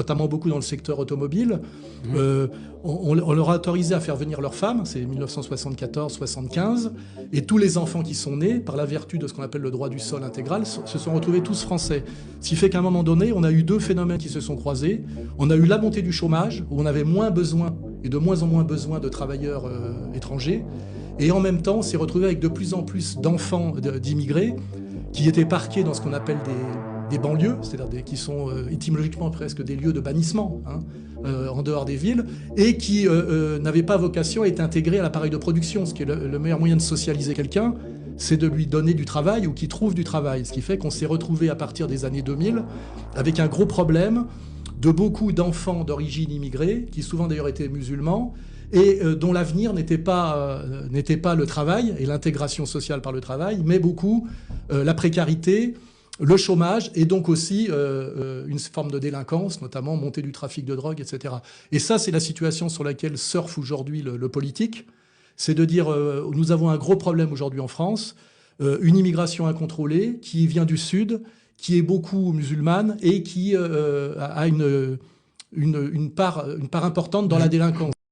notamment beaucoup dans le secteur automobile. On leur a autorisé à faire venir leurs femmes, c'est 1974-75, et tous les enfants qui sont nés, par la vertu de ce qu'on appelle le droit du sol intégral, se sont retrouvés tous français. Ce qui fait qu'à un moment donné, on a eu deux phénomènes qui se sont croisés. On a eu la montée du chômage, où on avait moins besoin, et de moins en moins besoin de travailleurs étrangers, et en même temps, on s'est retrouvé avec de plus en plus d'enfants d'immigrés qui étaient parqués dans ce qu'on appelle des banlieues, c'est-à-dire qui sont étymologiquement presque des lieux de bannissement, en dehors des villes, et qui n'avaient pas vocation à être intégrés à l'appareil de production. Ce qui est le meilleur moyen de socialiser quelqu'un, c'est de lui donner du travail ou qu'il trouve du travail. Ce qui fait qu'on s'est retrouvé à partir des années 2000 avec un gros problème de beaucoup d'enfants d'origine immigrée, qui souvent d'ailleurs étaient musulmans, et dont l'avenir n'était pas le travail et l'intégration sociale par le travail, mais beaucoup la précarité, le chômage et donc aussi une forme de délinquance, notamment montée du trafic de drogue, etc. Et ça, c'est la situation sur laquelle surfe aujourd'hui le politique. C'est de dire, nous avons un gros problème aujourd'hui en France, une immigration incontrôlée qui vient du Sud, qui est beaucoup musulmane et qui a une part importante dans la délinquance.